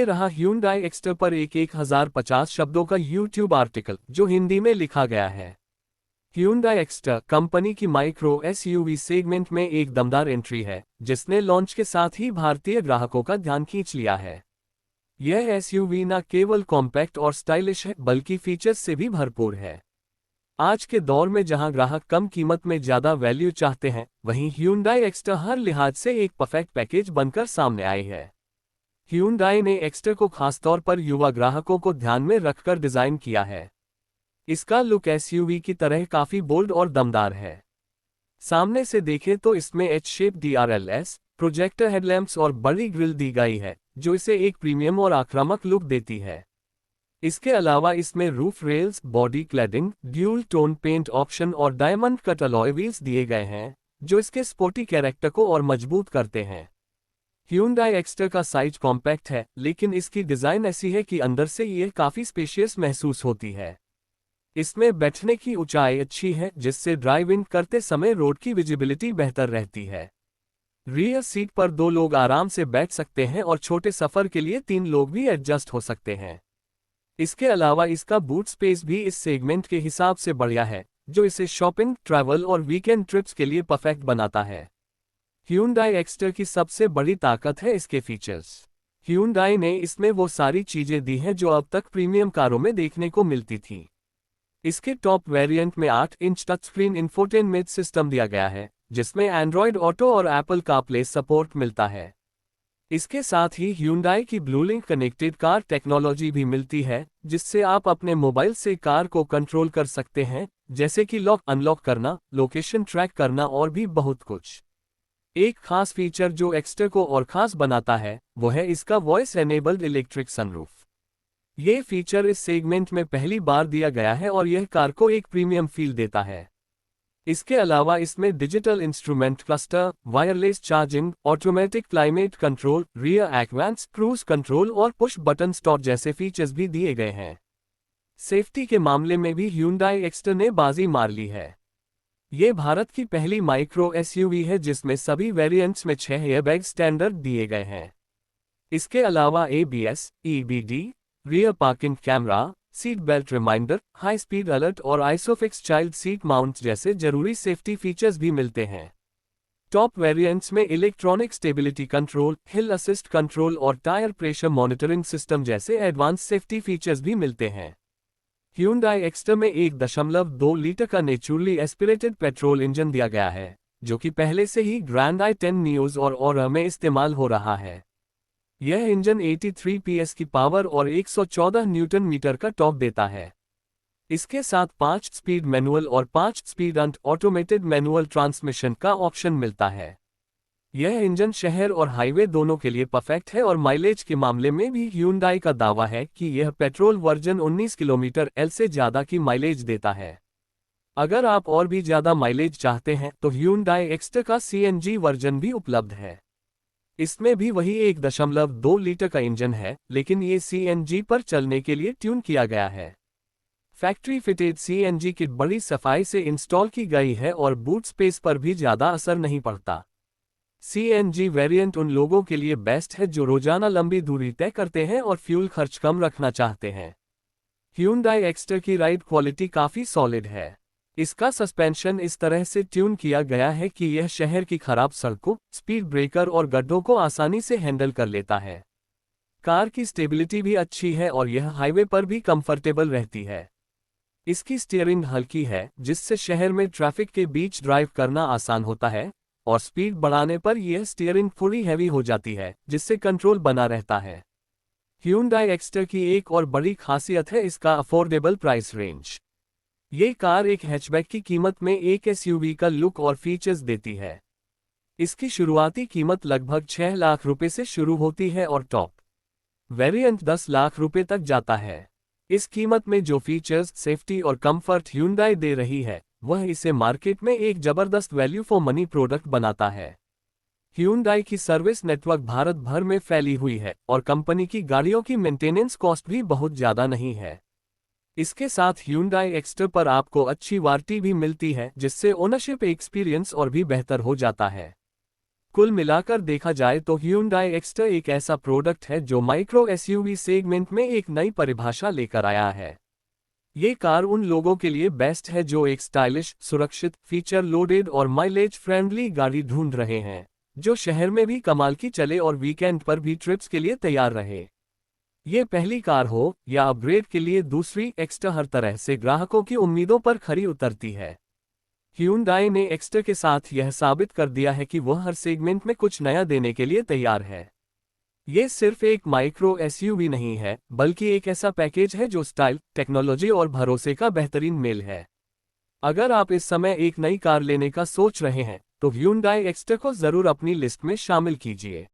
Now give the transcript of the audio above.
ये रहा Hyundai Exter पर एक 1050 शब्दों का YouTube आर्टिकल जो हिंदी में लिखा गया है। Hyundai Exter कंपनी की माइक्रो एसयूवी सेगमेंट में एक दमदार एंट्री है, जिसने लॉन्च के साथ ही भारतीय ग्राहकों का ध्यान खींच लिया है। यह एसयूवी न केवल कॉम्पैक्ट और स्टाइलिश है, बल्कि फीचर्स से भी भरपूर है। आज के दौर में जहां ग्राहक कम कीमत में ज्यादा वैल्यू चाहते हैं, वहीं Hyundai Exter हर लिहाज से एक परफेक्ट पैकेज बनकर सामने आई है। Hyundai ने Exter को खासतौर पर युवा ग्राहकों को ध्यान में रखकर डिजाइन किया है। इसका लुक एसयूवी की तरह काफी बोल्ड और दमदार है। सामने से देखें तो इसमें H shape DRLS, projector headlamps और बड़ी ग्रिल दी गई है, जो इसे एक प्रीमियम और आक्रामक लुक देती है। इसके अलावा इसमें roof rails, body cladding, dual tone paint option और डायमंड कट अलॉय व्हील्स दिए गए हैं, जो इसके स्पोर्टी कैरेक्टर को और मजबूत करते हैं। Hyundai Exter का साइज कॉम्पैक्ट है, लेकिन इसकी डिजाइन ऐसी है कि अंदर से यह काफी स्पेशियस महसूस होती है। इसमें बैठने की ऊंचाई अच्छी है, जिससे ड्राइव इन करते समय रोड की विजिबिलिटी बेहतर रहती है। रियर सीट पर 2 लोग आराम से बैठ सकते हैं और छोटे सफर के लिए 3 लोग भी एडजस्ट हो सकते हैं। इसके अलावा इसका बूट स्पेस भी इस सेगमेंट के हिसाब से बढ़िया है, जो इसे शॉपिंग, ट्रैवल और वीकेंड ट्रिप्स के लिए परफेक्ट बनाता है। Hyundai Exter की सबसे बड़ी ताकत है इसके फीचर्स। Hyundai ने इसमें वो सारी चीजें दी हैं जो अब तक प्रीमियम कारों में देखने को मिलती थी। इसके टॉप वेरिएंट में 8 inch touch screen infotainment system दिया गया है, जिसमें Android Auto और Apple CarPlay सपोर्ट मिलता है। इसके साथ ही Hyundai की ब्लूलिंक कनेक्टेड कार टेक्नोलॉजी भी मिलती है, जिससे आप अपने मोबाइल से कार को कंट्रोल कर सकते हैं, जैसे कि लॉक अनलॉक करना, लोकेशन ट्रैक करना और भी बहुत कुछ। एक खास फीचर जो Exter को और खास बनाता है, वो है इसका वॉइस एनेबल्ड इलेक्ट्रिक सनरूफ। ये फीचर इस सेगमेंट में पहली बार दिया गया है और यह कार को एक प्रीमियम फील देता है। इसके अलावा इसमें digital instrument cluster, wireless charging, automatic climate control, rear AC vents, cruise control और पुश बटन स्टार्ट जैसे फीचर्स भी दिए गए हैं। सेफ्टी के मामले में भी Hyundai Exter ने बाजी मार ली है। ये भारत की पहली माइक्रो एसयूवी है जिसमें सभी वेरिएंट्स में 6 एयरबैग स्टैंडर्ड दिए गए हैं। इसके अलावा ABS, EBD, rear parking camera, seat belt reminder, high speed alert और आइसोफिक्स चाइल्ड सीट माउंट जैसे जरूरी सेफ्टी फीचर्स भी मिलते हैं। टॉप वेरिएंट्स में electronic stability control, hill assist control और टायर प्रेशर मॉनिटरिंग सिस्टम जैसे एडवांस सेफ्टी फीचर्स भी मिलते हैं। Hyundai Exter में 1.2 लीटर का नेचुरली एस्पिरेटेड पेट्रोल इंजन दिया गया है, जो कि पहले से ही ग्रैंड i10 न्यूज और Aura में इस्तेमाल हो रहा है। यह इंजन 83 PS की पावर और 114 न्यूटन मीटर का टॉर्क देता है। इसके साथ 5 स्पीड मैनुअल और 5 स्पीड ऑटोमेटेड मैनुअल ट्रांसमिशन का ऑप्शन मिलता है। यह इंजन शहर और हाईवे दोनों के लिए परफेक्ट है और माइलेज के मामले में भी Hyundai का दावा है कि यह पेट्रोल वर्जन 19 किलोमीटर L से ज्यादा की माइलेज देता है। अगर आप और भी ज्यादा माइलेज चाहते हैं तो Hyundai Exter का CNG वर्जन भी उपलब्ध है। इसमें भी वही 1.2 लीटर का इंजन है, लेकिन ये CNG पर चलने के लिए ट्यून किया गया है। फैक्ट्री फिटेड CNG किट बड़ी सफाई से इंस्टॉल की गई है और बूट स्पेस पर भी ज्यादा असर नहीं पड़ता। CNG वेरिएंट उन लोगों के लिए बेस्ट है जो रोजाना लंबी दूरी तय करते हैं और फ्यूल खर्च कम रखना चाहते हैं। Hyundai Exter की राइड क्वालिटी काफी सॉलिड है। इसका सस्पेंशन इस तरह से ट्यून किया गया है कि यह शहर की खराब सड़कों, स्पीड ब्रेकर और गड्ढों को आसानी से हैंडल कर लेता है। कार की स्टेबिलिटी भी अच्छी है और यह हाईवे पर भी कंफर्टेबल रहती है। इसकी स्टीयरिंग हल्की है, जिससे शहर में ट्रैफिक के बीच ड्राइव करना आसान होता है, और स्पीड बढ़ाने पर यह स्टीयरिंग थोड़ी हैवी हो जाती है, जिससे कंट्रोल बना रहता है। Hyundai Exter की एक और बड़ी खासियत है इसका अफोर्डेबल प्राइस रेंज। ये कार एक हैचबैक की कीमत में एक एसयूवी का लुक और फीचर्स देती है। इसकी शुरुआती कीमत लगभग 6 लाख रुपए से शुरू होती है और टॉप वेरिएंट 10 लाख रुपए तक जाता है। इस कीमत में जो फीचर्स, सेफ्टी और कंफर्ट Hyundai दे रही है, वह इसे मार्केट में एक जबरदस्त वैल्यू फॉर मनी प्रोडक्ट बनाता है। Hyundai की सर्विस नेटवर्क भारत भर में फैली हुई है और कंपनी की गाड़ियों की मेंटेनेंस कॉस्ट भी बहुत ज़्यादा नहीं है। इसके साथ Hyundai Exter पर आपको अच्छी वारंटी भी मिलती है, जिससे ओनरशिप एक्सपीरियंस और भी बेहतर हो जाता है। कुल मिलाकर देखा जाए तो Hyundai Exter एक ऐसा प्रोडक्ट है जो माइक्रो एसयूवी सेगमेंट में एक नई परिभाषा लेकर आया है। ये कार उन लोगों के लिए बेस्ट है जो एक स्टाइलिश, सुरक्षित, फीचर लोडेड और माइलेज फ्रेंडली गाड़ी ढूंढ रहे हैं, जो शहर में भी कमाल की चले और वीकेंड पर भी ट्रिप्स के लिए तैयार रहे। ये पहली कार हो या अपग्रेड के लिए दूसरी, एक्स्टर हर तरह से ग्राहकों की उम्मीदों पर खरी उतरती है। Hyundai ने एक्स्टर के साथ यह साबित कर दिया है कि वह हर सेगमेंट में कुछ नया देने के लिए तैयार है। ये सिर्फ एक माइक्रो एसयूवी नहीं है, बल्कि एक ऐसा पैकेज है जो स्टाइल, टेक्नोलॉजी और भरोसे का बेहतरीन मेल है। अगर आप इस समय एक नई कार लेने का सोच रहे हैं, तो Hyundai Exter को जरूर अपनी लिस्ट में शामिल कीजिए।